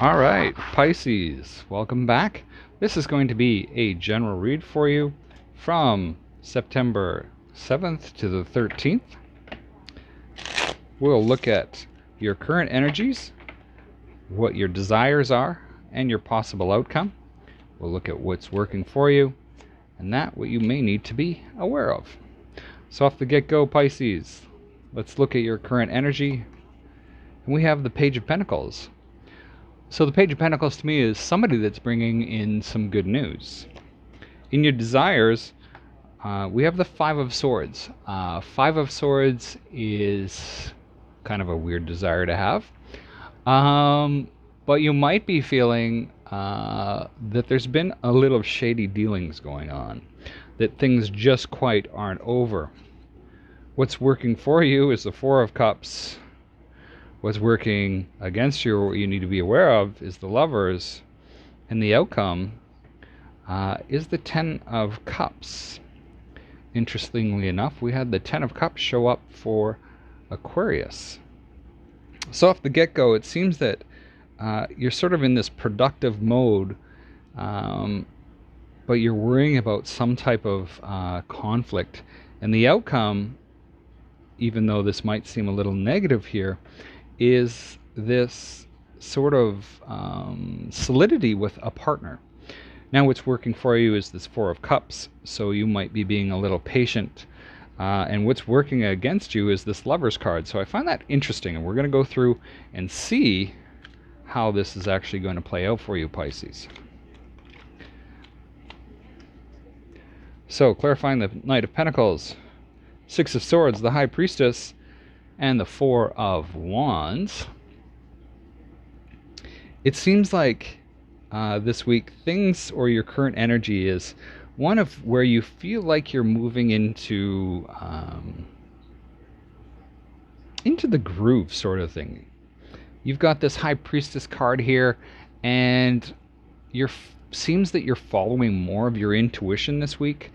All right, Pisces, welcome back. This is going to be a general read for you from September 7th to the 13th. We'll look at your current energies, what your desires are, and your possible outcome. We'll look at what's working for you, and what you may need to be aware of. So off the get-go, Pisces, let's look at your current energy. And we have the Page of Pentacles. So the Page of Pentacles to me is somebody that's bringing in some good news. In your desires, we have the Five of Swords. Five of Swords is kind of a weird desire to have. But you might be feeling that there's been a little shady dealings going on, that things just quite aren't over. What's working for you is the Four of Cups. What's working against you, or what you need to be aware of, is the Lovers, and the outcome is the Ten of Cups. Interestingly enough, we had the Ten of Cups show up for Aquarius. So off the get-go, it seems that you're sort of in this productive mode, but you're worrying about some type of conflict. And the outcome, even though this might seem a little negative here, is this sort of solidity with a partner. Now what's working for you is this Four of Cups, so you might be being a little patient. And what's working against you is this Lovers card. So I find that interesting, and we're going to go through and see how this is actually going to play out for you, Pisces. So clarifying the Knight of Pentacles, Six of Swords, the High Priestess, and the Four of Wands. It seems like this week things, or your current energy, is one of where you feel like you're moving into the groove sort of thing. You've got this High Priestess card here, and seems that you're following more of your intuition this week,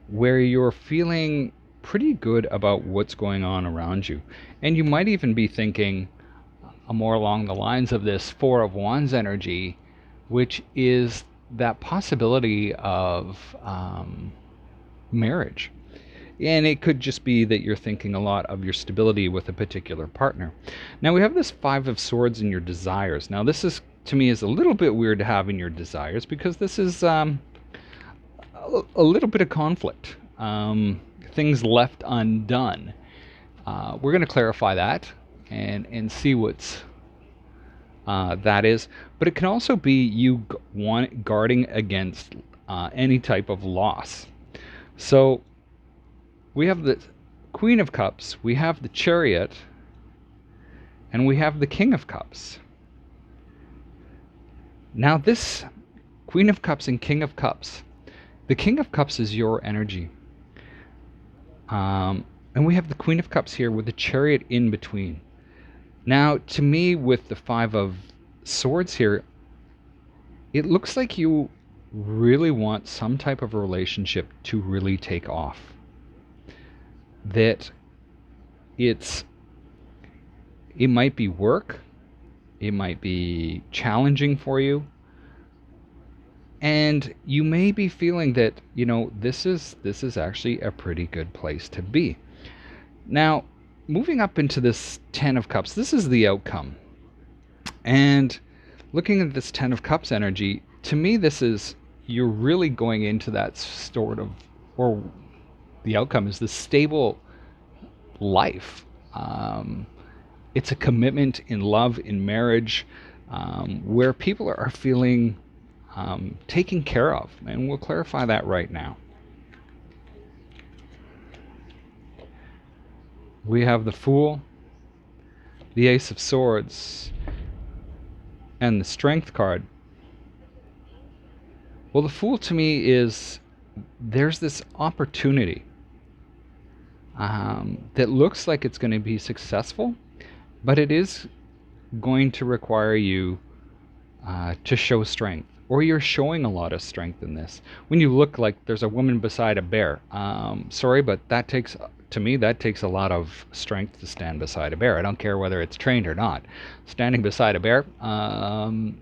where you're feeling pretty good about what's going on around you. And you might even be thinking more along the lines of this Four of Wands energy, which is that possibility of marriage. And it could just be that you're thinking a lot of your stability with a particular partner. Now we have this Five of Swords in your desires. Now this is, to me, is a little bit weird to have in your desires, because this is a little bit of conflict. Things left undone. We're going to clarify that and see what's that is. But it can also be you guarding against any type of loss. So we have the Queen of Cups, we have the Chariot, and we have the King of Cups. Now this Queen of Cups and King of Cups, the King of Cups is your energy. And we have the Queen of Cups here with the Chariot in between. Now, to me, with the Five of Swords here, it looks like you really want some type of relationship to really take off. That it might be work, it might be challenging for you, and you may be feeling that, this is actually a pretty good place to be. Now, moving up into this Ten of Cups, this is the outcome. And looking at this Ten of Cups energy, to me, this is, you're really going into that sort of, or the outcome is the stable life. It's a commitment in love, in marriage, where people are feeling taken care of, and we'll clarify that right now. We have the Fool, the Ace of Swords, and the Strength card. Well, the Fool to me is, there's this opportunity that looks like it's going to be successful, but it is going to require you to show strength. Or you're showing a lot of strength in this. When you look like there's a woman beside a bear. Sorry, but that takes to me, that takes a lot of strength to stand beside a bear. I don't care whether it's trained or not. Standing beside a bear and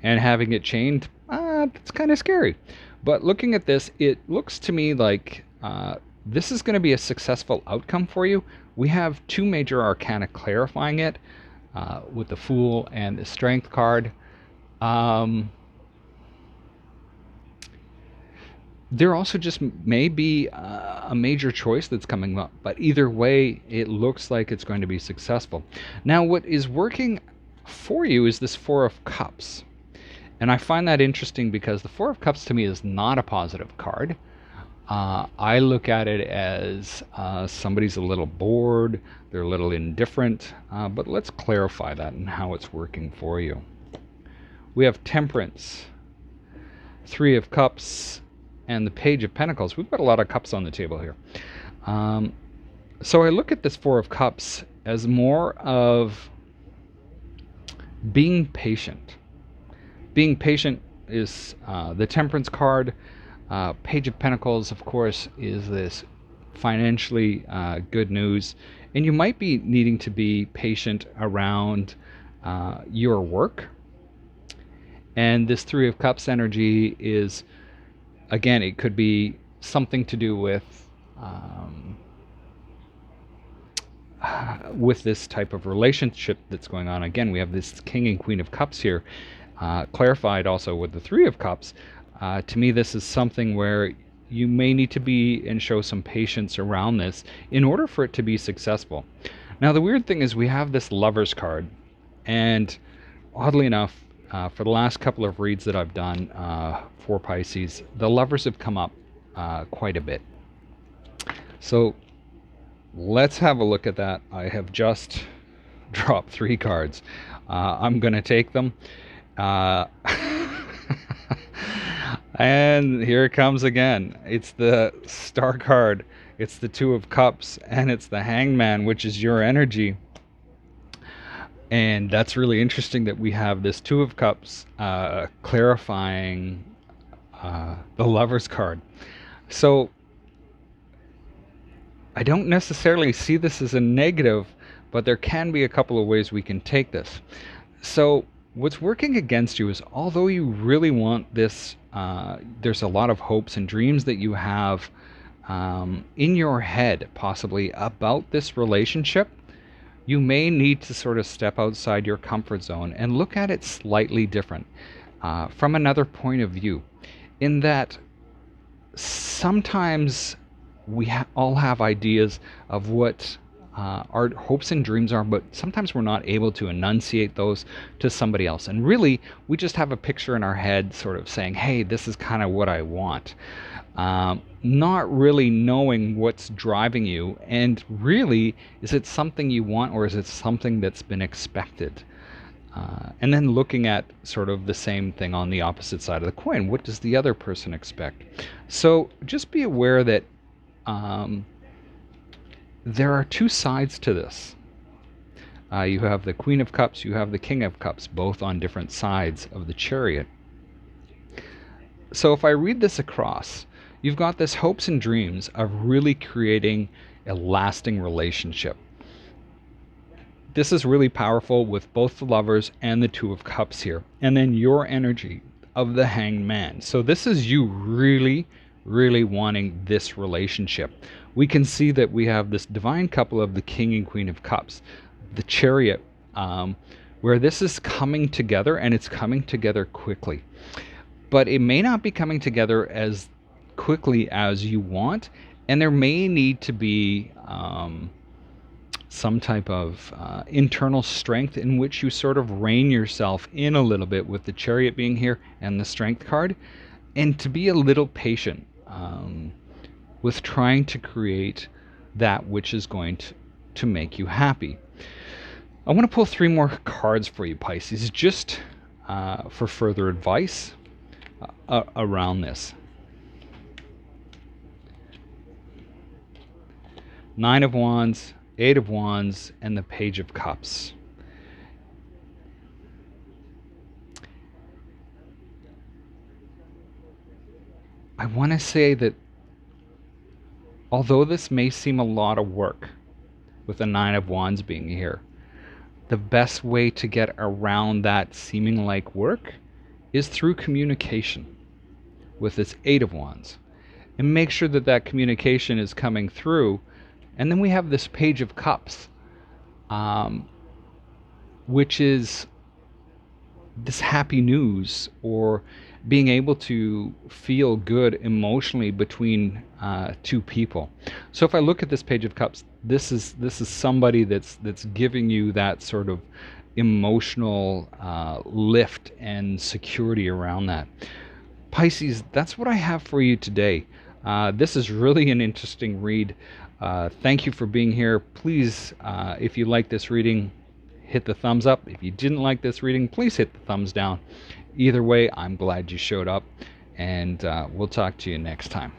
having it chained, that's kind of scary. But looking at this, it looks to me like this is going to be a successful outcome for you. We have two major arcana clarifying it with the Fool and the Strength card. There also just may be a major choice that's coming up, but either way, it looks like it's going to be successful. Now, what is working for you is this Four of Cups. And I find that interesting because the Four of Cups to me is not a positive card. I look at it as somebody's a little bored, they're a little indifferent, but let's clarify that and how it's working for you. We have Temperance, Three of Cups, and the Page of Pentacles. We've got a lot of cups on the table here. So I look at this Four of Cups as more of being patient. Being patient is the Temperance card. Page of Pentacles, of course, is this financially good news. And you might be needing to be patient around your work. And this Three of Cups energy is, again, it could be something to do with this type of relationship that's going on. Again, we have this King and Queen of Cups here, clarified also with the Three of Cups. To me, this is something where you may need to be and show some patience around this in order for it to be successful. Now, the weird thing is we have this Lovers card, and oddly enough, for the last couple of reads that I've done for Pisces, the Lovers have come up quite a bit. So let's have a look at that. I have just dropped 3 cards. I'm going to take them. And here it comes again. It's the Star card. It's the Two of Cups, and it's the Hanged Man, which is your energy. And that's really interesting that we have this Two of Cups clarifying the Lovers card. So I don't necessarily see this as a negative, but there can be a couple of ways we can take this. So what's working against you is, although you really want this, there's a lot of hopes and dreams that you have in your head possibly about this relationship. You may need to sort of step outside your comfort zone and look at it slightly different, from another point of view, in that sometimes we all have ideas of what our hopes and dreams are, but sometimes we're not able to enunciate those to somebody else. And really, we just have a picture in our head sort of saying, hey, this is kind of what I want. Not really knowing what's driving you, and really, is it something you want, or is it something that's been expected? And then looking at sort of the same thing on the opposite side of the coin. What does the other person expect? So just be aware that there are 2 sides to this. You have the Queen of Cups, you have the King of Cups, both on different sides of the chariot. So if I read this across, you've got this hopes and dreams of really creating a lasting relationship. This is really powerful with both the Lovers and the Two of Cups here. And then your energy of the Hanged Man. So this is you really, really wanting this relationship. We can see that we have this divine couple of the King and Queen of Cups, the Chariot, where this is coming together, and it's coming together quickly. But it may not be coming together as quickly as you want, and there may need to be some type of internal strength in which you sort of rein yourself in a little bit, with the Chariot being here and the Strength card, and to be a little patient with trying to create that which is going to make you happy. I want to pull 3 more cards for you, Pisces, just for further advice around this. 9 of Wands, 8 of Wands, and the Page of Cups. I want to say that Although this may seem a lot of work with the Nine of Wands being here, the best way to get around that seeming like work is through communication with this Eight of Wands. And make sure that that communication is coming through. And then we have this Page of Cups, which is this happy news, or being able to feel good emotionally between two people. So if I look at this Page of Cups, this is somebody that's giving you that sort of emotional lift and security around that. Pisces, that's what I have for you today. This is really an interesting read. Thank you for being here. Please, if you like this reading, hit the thumbs up. If you didn't like this reading, please hit the thumbs down. Either way, I'm glad you showed up, and we'll talk to you next time.